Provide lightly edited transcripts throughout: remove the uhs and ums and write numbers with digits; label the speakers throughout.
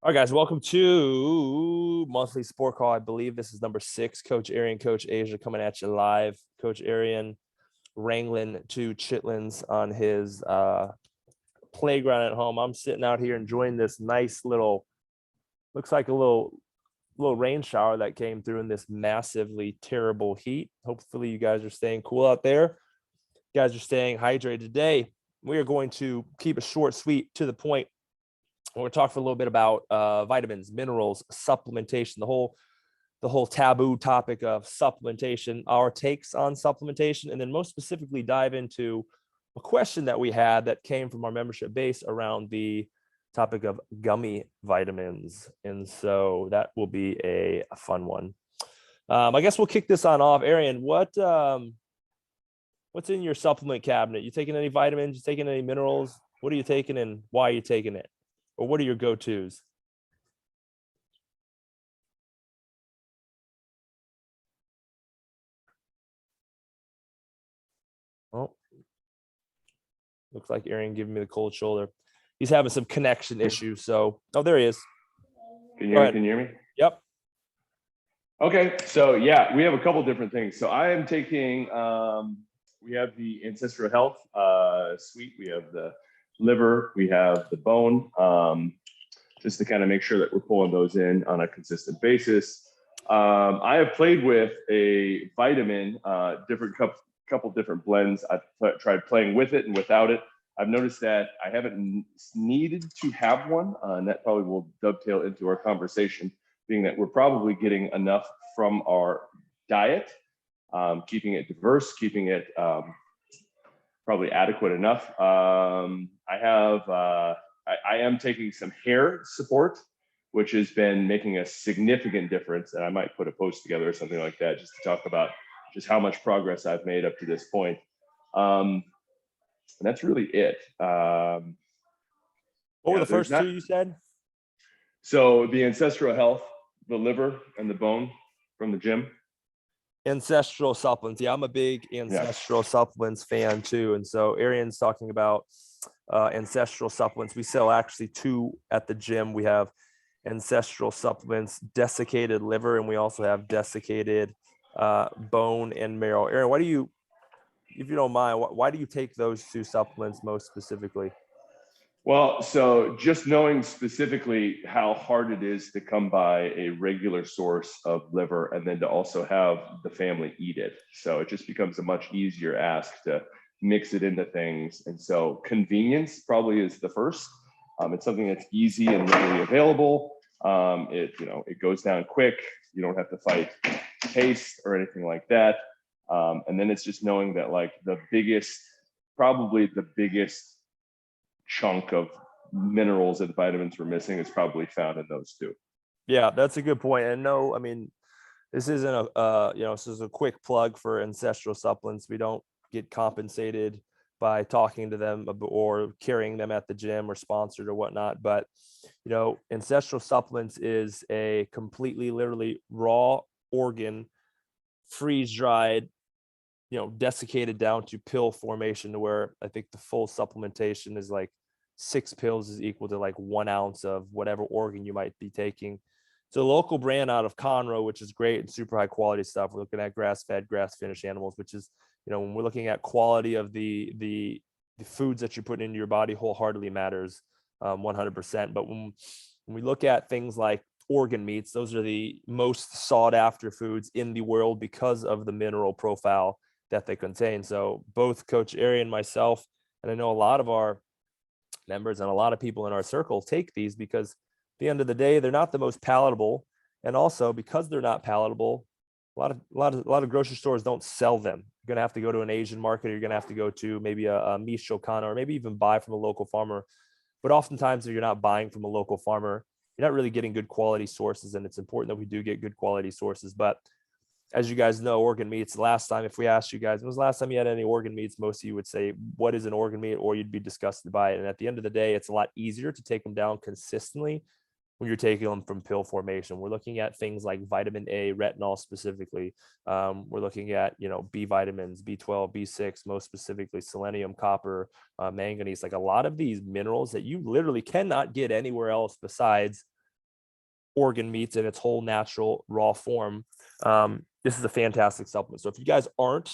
Speaker 1: All right, guys, welcome to Monthly Sport Call. I believe this is number 6. Coach Arian, Coach Asia coming at you live. Coach Arian wrangling 2 chitlins on his playground at home. I'm sitting out here enjoying this nice little, looks like a little rain shower that came through in this massively terrible heat. Hopefully you guys are staying cool out there. You guys are staying hydrated. Today, we are going to keep it short, sweet, to the point. We're going to talk for a little bit about vitamins, minerals, supplementation, the whole taboo topic of supplementation, our takes on supplementation, and then most specifically dive into a question that we had that came from our membership base around the topic of gummy vitamins. And so that will be a fun one. I guess we'll kick this on off. Arian, what's in your supplement cabinet? You taking any vitamins? You taking any minerals? What are you taking and why are you taking it? Or what are your go-tos? Oh, looks like Arian giving me the cold shoulder. He's having some connection issues. So, there he is.
Speaker 2: Can you hear me?
Speaker 1: Yep.
Speaker 2: Okay. So yeah, we have a couple different things. So I am taking, we have the Ancestral Health suite. We have the liver, we have the bone, just to kind of make sure that we're pulling those in on a consistent basis. I have played with a vitamin, couple different blends. I've tried playing with it and without it. I've noticed that I haven't needed to have one, and that probably will dovetail into our conversation, being that we're probably getting enough from our diet, keeping it diverse, keeping it probably adequate enough. I am taking some hair support, which has been making a significant difference. And I might put a post together or something like that just to talk about just how much progress I've made up to this point. And that's really it.
Speaker 1: What were the first 2 you said?
Speaker 2: So the Ancestral Health, the liver, and the bone from the gym.
Speaker 1: Ancestral Supplements. Yeah, I'm a big Ancestral Supplements fan too. And so Arian's talking about Ancestral Supplements. We sell actually 2 at the gym. We have Ancestral Supplements, desiccated liver, and we also have desiccated bone and marrow. Arian, why do you, if you don't mind, why do you take those 2 supplements most specifically?
Speaker 2: Well, so just knowing specifically how hard it is to come by a regular source of liver and then to also have the family eat it. So it just becomes a much easier ask to mix it into things. And so convenience probably is the first. It's something that's easy and readily available. It goes down quick. You don't have to fight taste or anything like that. And then it's just knowing that like probably the biggest chunk of minerals and vitamins we're missing is probably found in those 2.
Speaker 1: Yeah, that's a good point. And no, I mean, this isn't this is a quick plug for Ancestral Supplements. We don't get compensated by talking to them or carrying them at the gym or sponsored or whatnot. But, Ancestral Supplements is a completely, literally raw organ, freeze-dried, desiccated down to pill formation, to where I think the full supplementation is like 6 pills is equal to like 1 ounce of whatever organ you might be taking. It's a local brand out of Conroe, which is great and super high quality stuff. We're looking at grass-fed, grass-finished animals, which is, when we're looking at quality of the foods that you're putting into your body, wholeheartedly matters 100%. But when we look at things like organ meats, those are the most sought after foods in the world because of the mineral profile that they contain. So both Coach Arian and myself, and I know a lot of our members and a lot of people in our circle take these because at the end of the day, they're not the most palatable. And also because they're not palatable, a lot of grocery stores don't sell them. You're going to have to go to an Asian market, or you're going to have to go to maybe a Michoacana, or maybe even buy from a local farmer. But oftentimes if you're not buying from a local farmer, you're not really getting good quality sources. And it's important that we do get good quality sources. But as you guys know, organ meats, last time, if we asked you guys, when was the last time you had any organ meats, most of you would say, what is an organ meat? Or you'd be disgusted by it. And at the end of the day, it's a lot easier to take them down consistently when you're taking them from pill formation. We're looking at things like vitamin A, retinol specifically. We're looking at, B vitamins, B12, B6, most specifically selenium, copper, manganese, like a lot of these minerals that you literally cannot get anywhere else besides organ meats in its whole natural raw form, this is a fantastic supplement. So if you guys aren't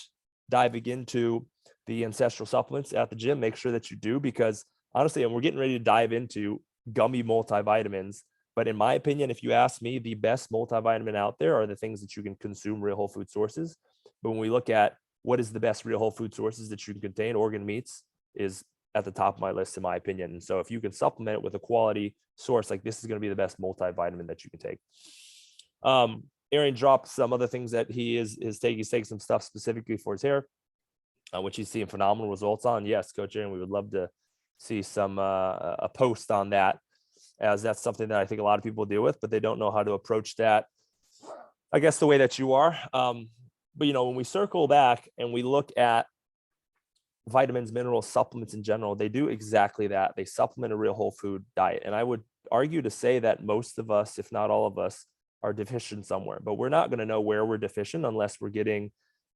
Speaker 1: diving into the Ancestral Supplements at the gym, make sure that you do, because honestly, and we're getting ready to dive into gummy multivitamins. But in my opinion, if you ask me, the best multivitamin out there are the things that you can consume real whole food sources. But when we look at what is the best real whole food sources that you can contain, organ meats is at the top of my list, in my opinion. And so if you can supplement it with a quality source, like this is going to be the best multivitamin that you can take. Aaron dropped some other things that he's taking some stuff specifically for his hair, which he's seeing phenomenal results on. Yes, Coach Aaron, we would love to see some a post on that, as that's something that I think a lot of people deal with, but they don't know how to approach that, I guess, the way that you are. But when we circle back and we look at vitamins, minerals, supplements in general, they do exactly that. They supplement a real whole food diet. And I would argue to say that most of us, if not all of us, are deficient somewhere, but we're not going to know where we're deficient unless we're getting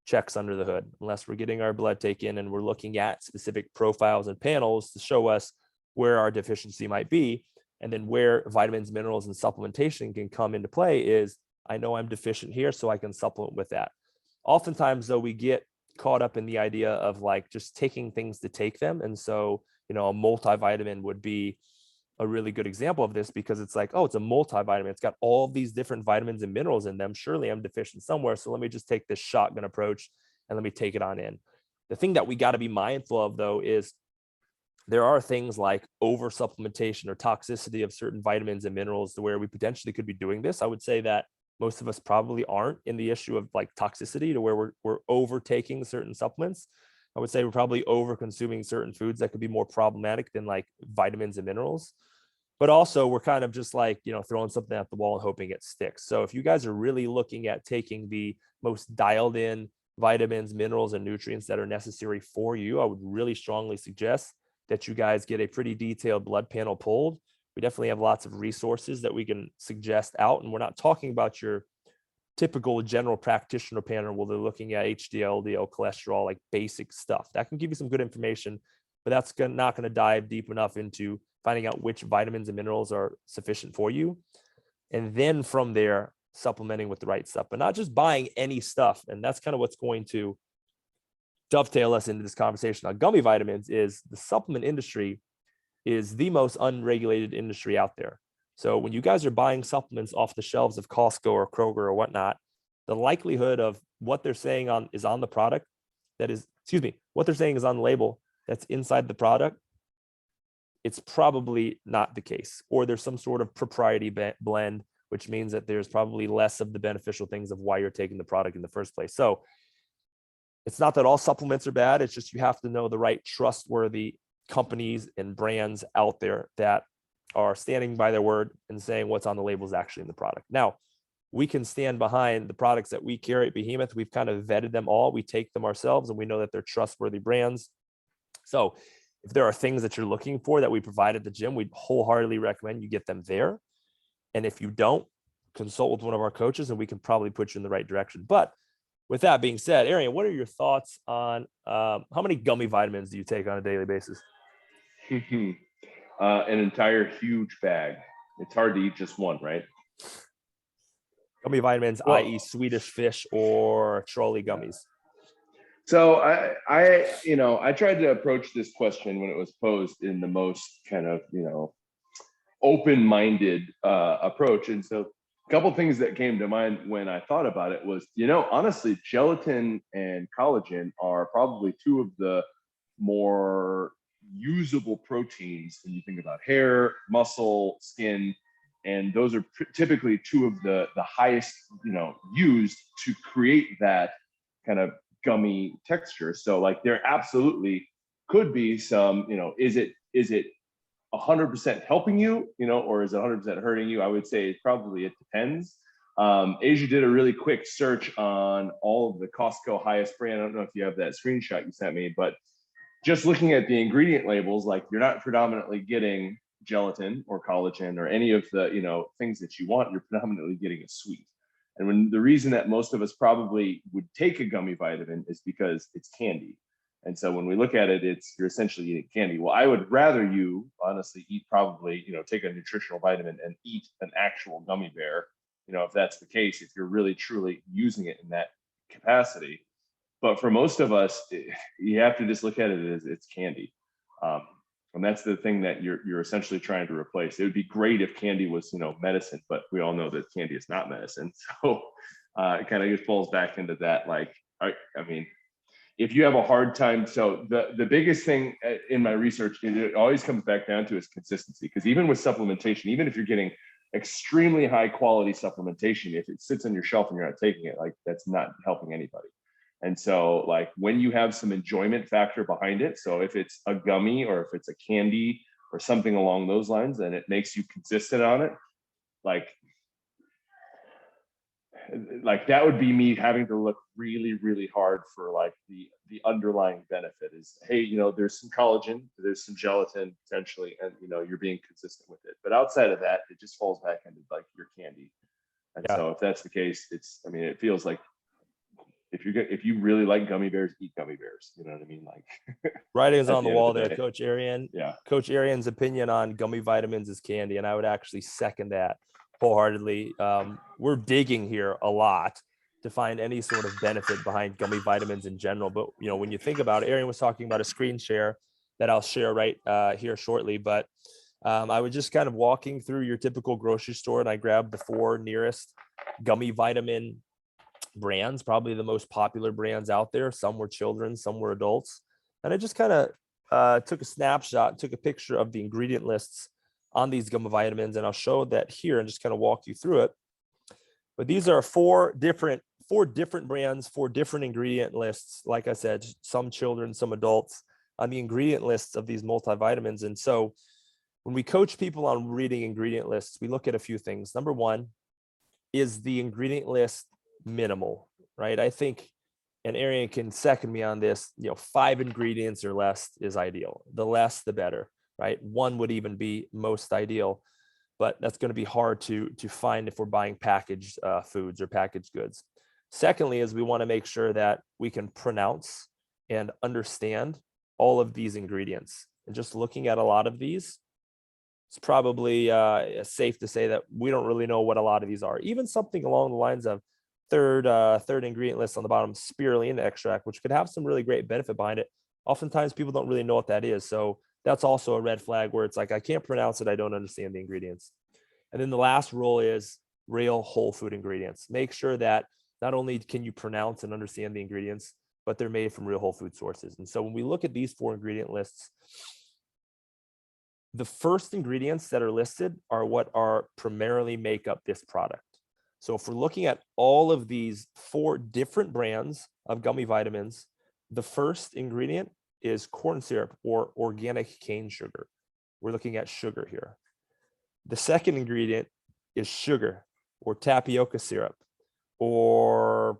Speaker 1: checks under the hood, unless we're getting our blood taken and we're looking at specific profiles and panels to show us where our deficiency might be. And then where vitamins, minerals, and supplementation can come into play is, I know I'm deficient here, so I can supplement with that. Oftentimes, though, we get caught up in the idea of like just taking things to take them. And so, a multivitamin would be a really good example of this, because it's like, oh, it's a multivitamin. It's got all these different vitamins and minerals in them. Surely I'm deficient somewhere. So let me just take this shotgun approach and let me take it on in. The thing that we got to be mindful of, though, is there are things like over supplementation or toxicity of certain vitamins and minerals to where we potentially could be doing this. I would say that most of us probably aren't in the issue of like toxicity to where we're overtaking certain supplements. I would say we're probably over consuming certain foods that could be more problematic than like vitamins and minerals. But also we're kind of just like, throwing something at the wall and hoping it sticks. So if you guys are really looking at taking the most dialed in vitamins, minerals, and nutrients that are necessary for you, I would really strongly suggest that you guys get a pretty detailed blood panel pulled. We definitely have lots of resources that we can suggest out. And we're not talking about your typical general practitioner panel where they're looking at HDL, LDL, cholesterol, like basic stuff. That can give you some good information, but that's not going to dive deep enough into finding out which vitamins and minerals are sufficient for you. And then from there, supplementing with the right stuff, but not just buying any stuff. And that's kind of what's going to dovetail us into this conversation on gummy vitamins. Is the supplement industry is the most unregulated industry out there. So when you guys are buying supplements off the shelves of Costco or Kroger or whatnot, the likelihood of what they're saying is on the product, what they're saying is on the label that's inside the product, it's probably not the case. Or there's some sort of propriety blend, which means that there's probably less of the beneficial things of why you're taking the product in the first place. So it's not that all supplements are bad. It's just you have to know the right trustworthy companies and brands out there that are standing by their word and saying what's on the label is actually in the product. Now, we can stand behind the products that we carry at Behemoth. We've kind of vetted them all. We take them ourselves and we know that they're trustworthy brands. So if there are things that you're looking for that we provide at the gym, we'd wholeheartedly recommend you get them there. And if you don't, consult with one of our coaches and we can probably put you in the right direction. But with that being said, Arian, what are your thoughts on how many gummy vitamins do you take on a daily basis?
Speaker 2: An entire huge bag. It's hard to eat just one, right?
Speaker 1: Gummy vitamins, i.e. Swedish fish or trolley gummies.
Speaker 2: So I tried to approach this question when it was posed in the most kind of, open-minded approach. And so a couple of things that came to mind when I thought about it was, honestly, gelatin and collagen are probably two of the more usable proteins when you think about hair, muscle, skin, and those are typically two of the highest, used to create that kind of gummy texture. So like there absolutely could be some, is it 100% helping you, or is it 100% hurting you? I would say probably it depends. Asia did a really quick search on all of the Costco highest brand. I don't know if you have that screenshot you sent me, but just looking at the ingredient labels, like you're not predominantly getting gelatin or collagen or any of the, things that you want, you're predominantly getting a sweet. And the reason that most of us probably would take a gummy vitamin is because it's candy. And so when we look at it, you're essentially eating candy. Well, I would rather you honestly eat probably, take a nutritional vitamin and eat an actual gummy bear, if that's the case, if you're really truly using it in that capacity. But for most of us, you have to just look at it as it's candy. And that's the thing that you're essentially trying to replace. It would be great if candy was, medicine, but we all know that candy is not medicine. So it kind of just falls back into that. Like, I mean, if you have a hard time, so the biggest thing in my research, it always comes back down to is consistency. Because even with supplementation, even if you're getting extremely high quality supplementation, if it sits on your shelf and you're not taking it, like that's not helping anybody. And so like when you have some enjoyment factor behind it, so if it's a gummy or if it's a candy or something along those lines, and it makes you consistent on it, like that would be me having to look really, really hard for like the underlying benefit is, hey, there's some collagen, there's some gelatin potentially, and you're being consistent with it. But outside of that, it just falls back into like your candy. And so if that's the case, it feels like if you really like gummy bears, eat gummy bears. You know what I mean? Like
Speaker 1: writing's on the wall there, Coach Arian.
Speaker 2: Yeah.
Speaker 1: Coach Arian's opinion on gummy vitamins is candy, and I would actually second that wholeheartedly. We're digging here a lot to find any sort of benefit behind gummy vitamins in general. But when you think about it, Arian was talking about a screen share that I'll share right here shortly. But I was just kind of walking through your typical grocery store, and I grabbed the 4 nearest gummy vitamin brands, probably the most popular brands out there. Some were children, some were adults. And I just kind of took a snapshot, took a picture of the ingredient lists on these gummy vitamins, and I'll show that here and just kind of walk you through it. But these are 4 different brands, 4 different ingredient lists. Like I said, some children, some adults on the ingredient lists of these multivitamins. And so when we coach people on reading ingredient lists, we look at a few things. Number one, is the ingredient list minimal, right? I think, and Arian can second me on this, 5 ingredients or less is ideal. The less, the better, right? 1 would even be most ideal, but that's going to be hard to find if we're buying packaged foods or packaged goods. Secondly, is we want to make sure that we can pronounce and understand all of these ingredients. And just looking at a lot of these, it's probably safe to say that we don't really know what a lot of these are. Even something along the lines of third ingredient list on the bottom, spirulina extract, which could have some really great benefit behind it. Oftentimes people don't really know what that is. So that's also a red flag where it's like, I can't pronounce it. I don't understand the ingredients. And then the last rule is real whole food ingredients. Make sure that not only can you pronounce and understand the ingredients, but they're made from real whole food sources. And so when we look at these 4 ingredient lists, the first ingredients that are listed are what are primarily make up this product. So if we're looking at all of these 4 different brands of gummy vitamins, the first ingredient is corn syrup or organic cane sugar. We're looking at sugar here. The second ingredient is sugar or tapioca syrup or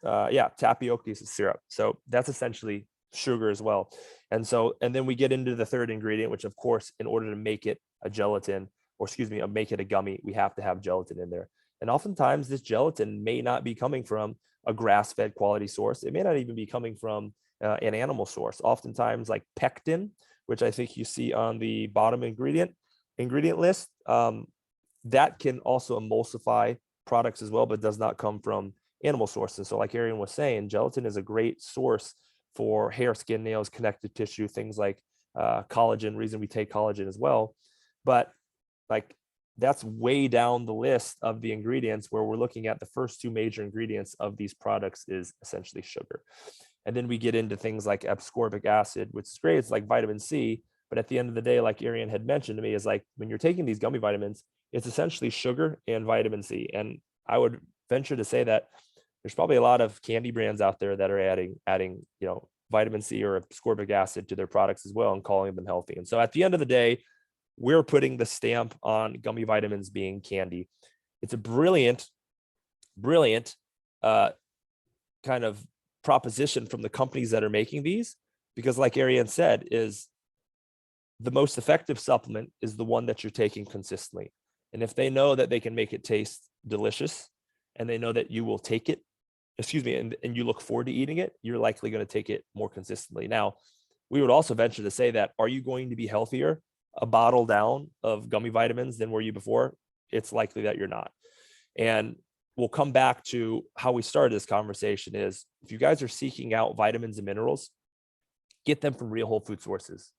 Speaker 1: tapioca syrup. So that's essentially sugar as well. And then we get into the third ingredient, which of course, in order to make it a gelatin, make it a gummy, we have to have gelatin in there. And oftentimes this gelatin may not be coming from a grass-fed quality source. It may not even be coming from an animal source. Oftentimes like pectin, which I think you see on the bottom ingredient list, that can also emulsify products as well, but does not come from animal sources. So like Arian was saying, gelatin is a great source for hair, skin, nails, connective tissue, things like collagen, reason we take collagen as well. But like that's way down the list of the ingredients where we're looking at the first 2 major ingredients of these products is essentially sugar. And then we get into things like ascorbic acid, which is great. It's like vitamin C. But at the end of the day, like Arian had mentioned to me, is like when you're taking these gummy vitamins, it's essentially sugar and vitamin C. And I would venture to say that there's probably a lot of candy brands out there that are adding vitamin C or ascorbic acid to their products as well and calling them healthy. And so at the end of the day, we're putting the stamp on gummy vitamins being candy. It's a brilliant kind of proposition from the companies that are making these, because like Arian said, is the most effective supplement is the one that you're taking consistently. And if they know that they can make it taste delicious and they know that you will take it excuse me, and you look forward to eating it, you're likely going to take it more consistently. Now, we would also venture to say that, are you going to be healthier a bottle down of gummy vitamins than were you before? It's likely that you're not. And we'll come back to how we started this conversation is, if you guys are seeking out vitamins and minerals, get them from real whole food sources.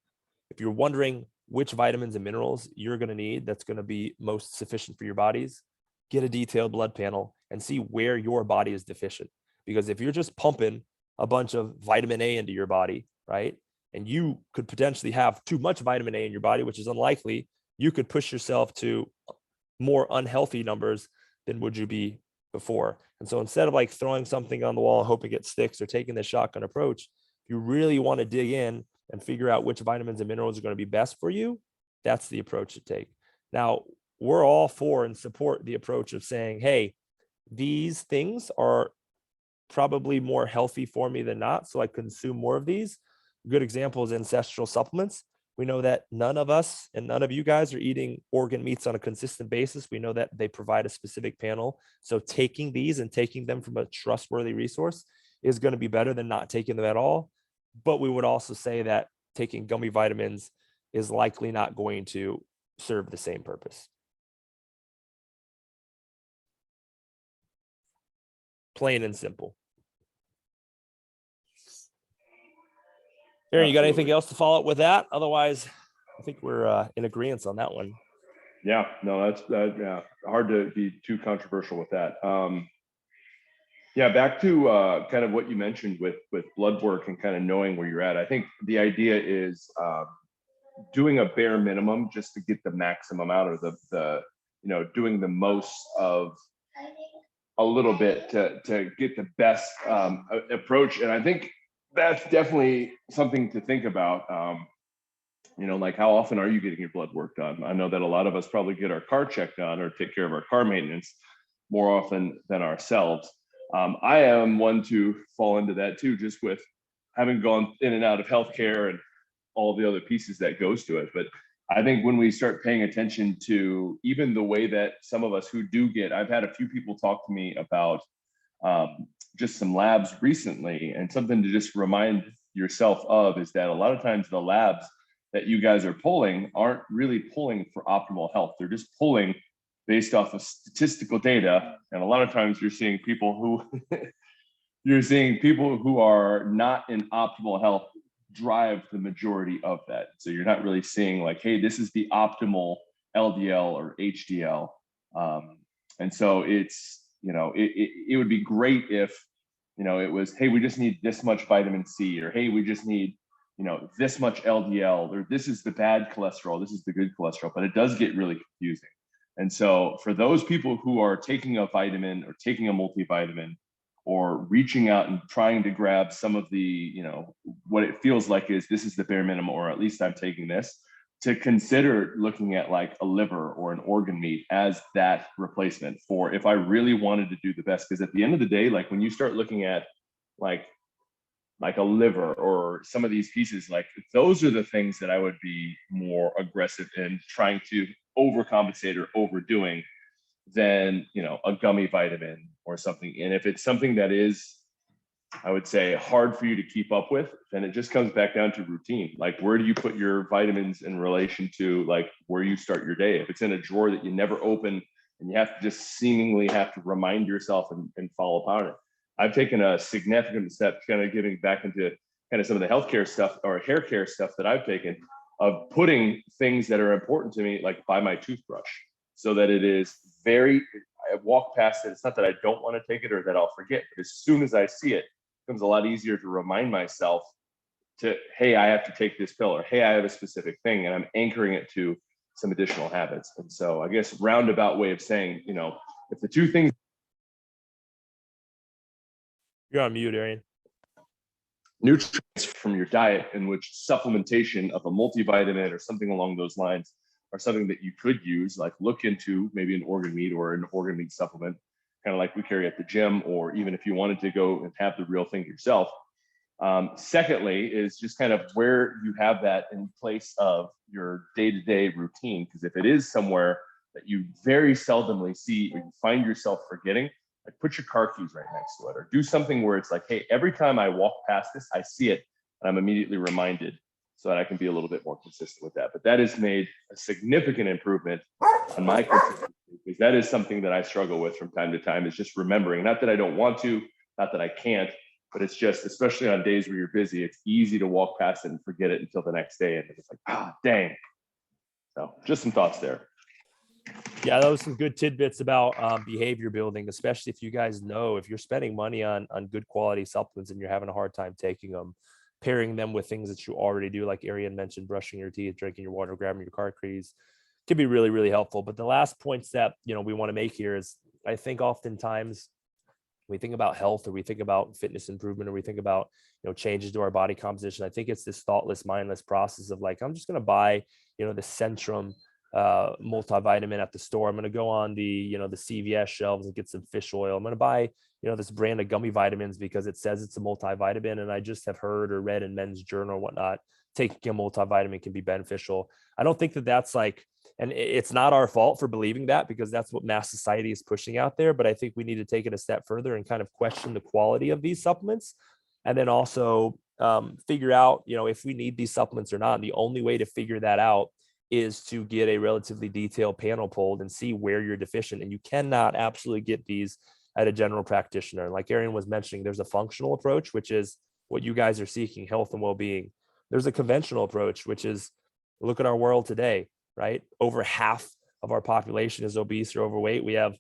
Speaker 1: If you're wondering which vitamins and minerals you're going to need that's going to be most sufficient for your bodies, get a detailed blood panel and see where your body is deficient. Because if you're just pumping a bunch of vitamin A into your body, right, and you could potentially have too much vitamin A in your body, which is unlikely, you could push yourself to more unhealthy numbers than would you be before. And so instead of like throwing something on the wall and hoping it sticks or taking the shotgun approach, if you really want to dig in and figure out which vitamins and minerals are going to be best for you, that's the approach to take. Now, we're all for and support the approach of saying, hey, these things are probably more healthy for me than not, so I consume more of these. A good example is ancestral supplements. We know that none of us and none of you guys are eating organ meats on a consistent basis. We know that they provide a specific panel. So taking these and taking them from a trustworthy resource is going to be better than not taking them at all. But we would also say that taking gummy vitamins is likely not going to serve the same purpose. Plain and simple. Aaron, you got anything else to follow up with that? Otherwise, I think we're in agreement on that one.
Speaker 2: Yeah, no, that's yeah, hard to be too controversial with that. Yeah, back to kind of what you mentioned with blood work and kind of knowing where you're at. I think the idea is doing a bare minimum just to get the maximum out of the doing the most of a little bit to get the best approach. And I think that's definitely something to think about. Like how often are you getting your blood work done? I know that a lot of us probably get our car checked on or take care of our car maintenance more often than ourselves. I am one to fall into that too, just with having gone in and out of healthcare and all the other pieces that goes to it. But I think when we start paying attention to even the way that some of us who do I've had a few people talk to me about just some labs recently, and something to just remind yourself of is that a lot of times the labs that you guys are pulling aren't really pulling for optimal health. They're just pulling based off of statistical data. And a lot of times you're seeing people who are not in optimal health drive the majority of that. So you're not really seeing like, hey, this is the optimal LDL or HDL. And so it's, it would be great if, it was, hey, we just need this much vitamin C, or hey, we just need, this much LDL, or this is the bad cholesterol, this is the good cholesterol, but it does get really confusing. And so for those people who are taking a vitamin or taking a multivitamin or reaching out and trying to grab some of the, what it feels like is this is the bare minimum, or at least I'm taking this, to consider looking at like a liver or an organ meat as that replacement for if I really wanted to do the best. Because at the end of the day, like when you start looking at like a liver or some of these pieces, like those are the things that I would be more aggressive in trying to overcompensate or overdoing than, a gummy vitamin or something. And if it's something that is, I would say, hard for you to keep up with, then it just comes back down to routine. Like, where do you put your vitamins in relation to like where you start your day? If it's in a drawer that you never open and you have to just seemingly have to remind yourself and follow upon it. I've taken a significant step kind of getting back into kind of some of the healthcare stuff or hair care stuff that I've taken, of putting things that are important to me, like by my toothbrush, so that it is I walk past it. It's not that I don't want to take it or that I'll forget, but as soon as I see it, it becomes a lot easier to remind myself to, hey, I have to take this pill, or hey, I have a specific thing, and I'm anchoring it to some additional habits. And so I guess roundabout way of saying, if the two things.
Speaker 1: You're on mute, Arian.
Speaker 2: Nutrients from your diet, in which supplementation of a multivitamin or something along those lines are something that you could use, like look into maybe an organ meat or an organ meat supplement, kind of like we carry at the gym, or even if you wanted to go and have the real thing yourself. Secondly, is just kind of where you have that in place of your day-to-day routine. Because if it is somewhere that you very seldomly see or you find yourself forgetting, Like put your car keys right next to it, or do something where it's like, hey, every time I walk past this, I see it and I'm immediately reminded, so that I can be a little bit more consistent with that. But that has made a significant improvement on my consistency, because that is something that I struggle with from time to time, is just remembering. Not that I don't want to, not that I can't, but it's just, especially on days where you're busy, it's easy to walk past it and forget it until the next day. And it's like, dang. So just some thoughts there.
Speaker 1: Yeah, those are some good tidbits about behavior building, especially if you guys know if you're spending money on good quality supplements and you're having a hard time taking them, pairing them with things that you already do, like Arian mentioned, brushing your teeth, drinking your water, grabbing your car keys, can be really, really helpful. But the last points that we want to make here is, I think oftentimes we think about health, or we think about fitness improvement, or we think about changes to our body composition. I think it's this thoughtless, mindless process of like, I'm just going to buy the Centrum multivitamin at the store. I'm going to go on the the CVS shelves and get some fish oil. I'm going to buy this brand of gummy vitamins because it says it's a multivitamin, and I just have heard or read in Men's Journal or whatnot, taking a multivitamin can be beneficial. I don't think that that's like, and it's not our fault for believing that, because that's what mass society is pushing out there. But I think we need to take it a step further and kind of question the quality of these supplements, and then also figure out if we need these supplements or not. And the only way to figure that out is to get a relatively detailed panel pulled and see where you're deficient. And you cannot absolutely get these at a general practitioner. And like Arian was mentioning, there's a functional approach, which is what you guys are seeking, health and well-being. There's a conventional approach, which is, look at our world today, right? Over half of our population is obese or overweight. We have,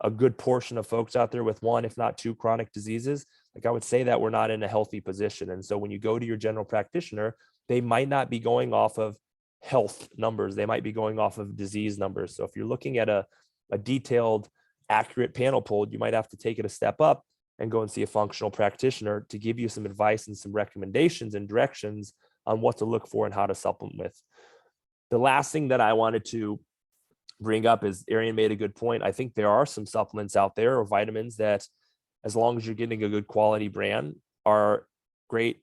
Speaker 1: a good portion of folks out there with one, if not two, chronic diseases. Like, I would say that we're not in a healthy position. And so when you go to your general practitioner, they might not be going off of health numbers. They might be going off of disease numbers. So if you're looking at a detailed, accurate panel pull, you might have to take it a step up and go and see a functional practitioner to give you some advice and some recommendations and directions on what to look for and how to supplement with. The last thing that I wanted to bring up is, Arian made a good point. I think there are some supplements out there, or vitamins, that, as long as you're getting a good quality brand, are great,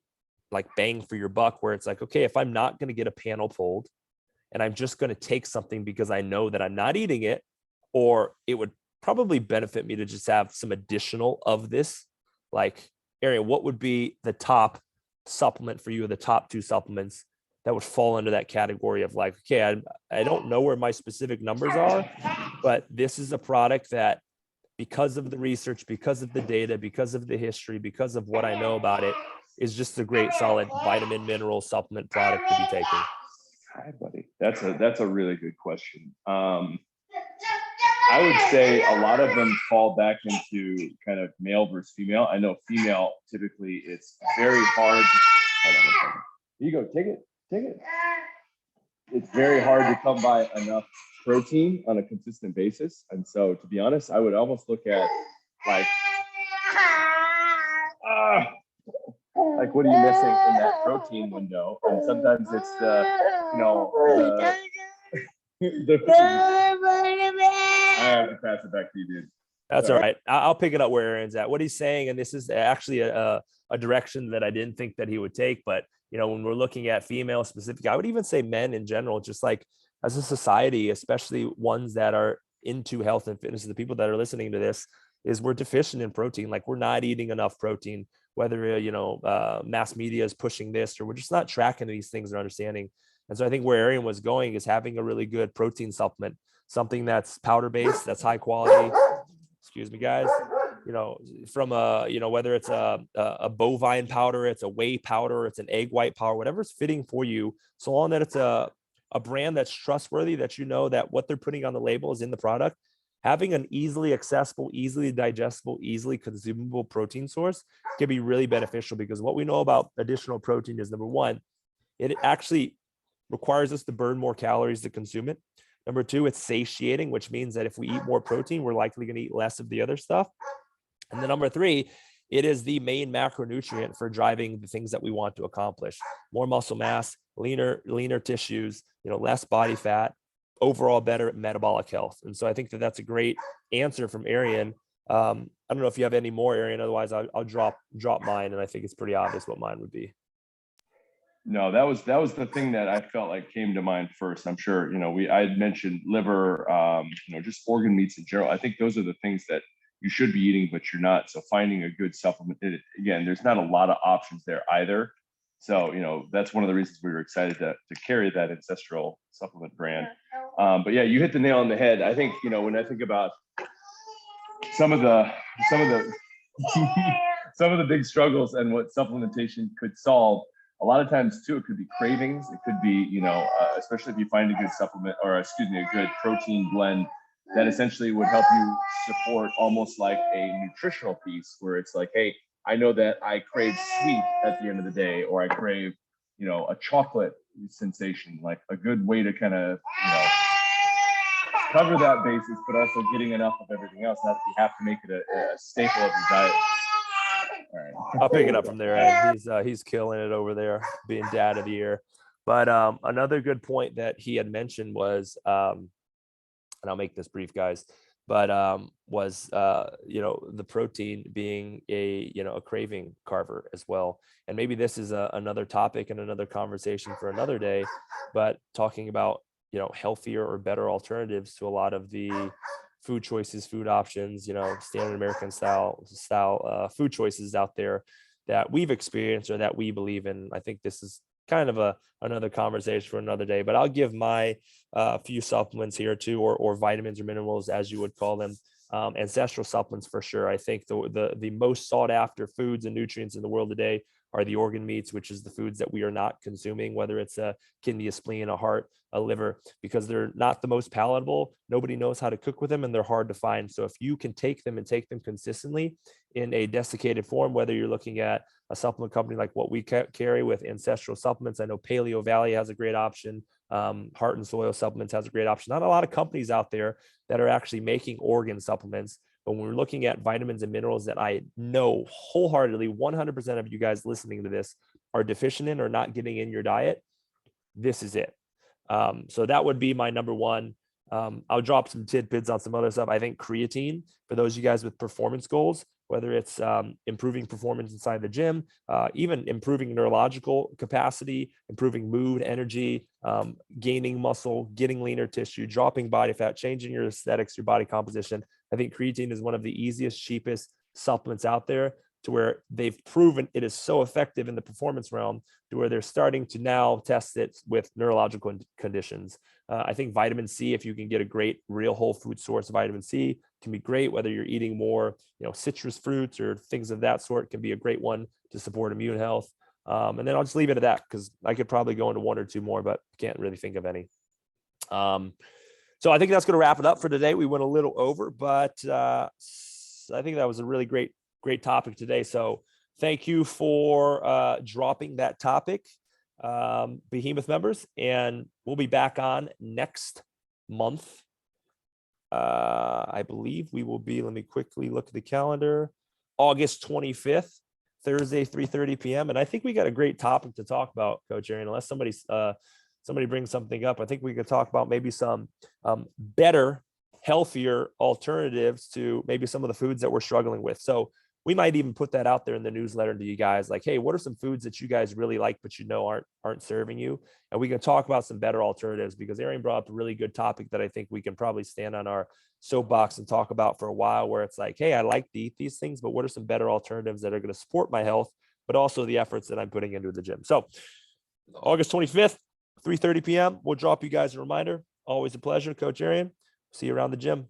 Speaker 1: like bang for your buck, where it's like, okay, if I'm not going to get a panel pulled and I'm just going to take something because I know that I'm not eating it, or it would probably benefit me to just have some additional of this. Like, Arian, what would be the top supplement for you, or the top two supplements that would fall into that category of like, okay, I don't know where my specific numbers are, but this is a product that, because of the research, because of the data, because of the history, because of what I know about it, is just a great solid vitamin, mineral supplement product to be taking?
Speaker 2: Hi, buddy. That's a really good question. I would say a lot of them fall back into kind of male versus female. I know female, typically it's very hard. Hold on a second. Here you go. Take it. It's very hard to come by enough protein on a consistent basis. And so, to be honest, I would almost look at like what are you missing in that protein window? And sometimes it's the I have to pass it back to you, dude.
Speaker 1: That's all right. I'll pick it up where Aaron's at. What he's saying, and this is actually a direction that I didn't think that he would take, but when we're looking at female specific, I would even say men in general, just like as a society, especially ones that are into health and fitness, the people that are listening to this, is we're deficient in protein. Like, we're not eating enough protein, whether, mass media is pushing this, or we're just not tracking these things or understanding. And so I think where Arian was going is having a really good protein supplement, something that's powder based, that's high quality. Excuse me, guys. From whether it's a bovine powder, it's a whey powder, it's an egg white powder, whatever's fitting for you, so long that it's a brand that's trustworthy, that that what they're putting on the label is in the product. Having an easily accessible, easily digestible, easily consumable protein source can be really beneficial, because what we know about additional protein is, number one, it actually requires us to burn more calories to consume it. Number two, it's satiating, which means that if we eat more protein, we're likely going to eat less of the other stuff. And then number three, it is the main macronutrient for driving the things that we want to accomplish: more muscle mass, leaner tissues, less body fat, overall better metabolic health. And so I think that that's a great answer from Arian. I don't know if you have any more, Arian. Otherwise, I'll drop mine, and I think it's pretty obvious what mine would be.
Speaker 2: No, that was the thing that I felt like came to mind first. I'm sure I had mentioned liver, just organ meats in general. I think those are the things that you should be eating, but you're not. So finding a good supplement, again, there's not a lot of options there either. So, that's one of the reasons we were excited to carry that Ancestral Supplement brand. But yeah, you hit the nail on the head. I think, when I think about some of the some of the big struggles and what supplementation could solve, a lot of times too, it could be cravings. It could be, especially if you find a good supplement, or a good protein blend that essentially would help you support almost like a nutritional piece, where it's like, hey, I know that I crave sweet at the end of the day, or I crave, a chocolate sensation, like a good way to kind of, cover that basis, but also getting enough of everything else. Not that you have to make it a staple of your diet. All right.
Speaker 1: I'll pick it up from there, Ed. He's killing it over there, being dad of the year. But another good point that he had mentioned was, and I'll make this brief, guys, but was the protein being a craving carver as well. And maybe this is another topic and another conversation for another day, but talking about healthier or better alternatives to a lot of the food choices, food options, standard American style food choices out there that we've experienced or that we believe in. I think this is kind of another conversation for another day, but I'll give my few supplements here too, or vitamins or minerals, as you would call them. Ancestral supplements for sure. I think the most sought after foods and nutrients in the world today are the organ meats, which is the foods that we are not consuming, whether it's a kidney, a spleen, a heart, a liver, because they're not the most palatable. Nobody knows how to cook with them, and they're hard to find. So if you can take them and take them consistently in a desiccated form, whether you're looking at a supplement company like what we carry with Ancestral Supplements, I know Paleo Valley has a great option. Heart and Soil Supplements has a great option. Not a lot of companies out there that are actually making organ supplements. But when we're looking at vitamins and minerals that I know wholeheartedly 100% of you guys listening to this are deficient in or not getting in your diet, this is it. So that would be my number one. I'll drop some tidbits on some other stuff. I think creatine, for those of you guys with performance goals, whether it's improving performance inside the gym, even improving neurological capacity, improving mood, energy, gaining muscle, getting leaner tissue, dropping body fat, changing your aesthetics, your body composition. I think creatine is one of the easiest, cheapest supplements out there, to where they've proven it is so effective in the performance realm, to where they're starting to now test it with neurological conditions. I think vitamin C, if you can get a great real whole food source of vitamin C, can be great. Whether you're eating more, citrus fruits or things of that sort, can be a great one to support immune health. And then I'll just leave it at that, because I could probably go into one or two more, but can't really think of any. So I think that's going to wrap it up for today. We went a little over, but I think that was a really great topic today. So thank you for dropping that topic, Behemoth members, and we'll be back on next month. I believe we will be, let me quickly look at the calendar, August 25th, Thursday, 3:30 p.m. And I think we got a great topic to talk about, Coach Aaron, unless somebody brings something up. I think we could talk about maybe some better, healthier alternatives to maybe some of the foods that we're struggling with. So we might even put that out there in the newsletter to you guys, like, hey, what are some foods that you guys really like, but aren't serving you? And we can talk about some better alternatives, because Aaron brought up a really good topic that I think we can probably stand on our soapbox and talk about for a while, where it's like, hey, I like to eat these things, but what are some better alternatives that are going to support my health, but also the efforts that I'm putting into the gym? So August 25th, 3:30 p.m. We'll drop you guys a reminder. Always a pleasure, Coach Aaron. See you around the gym.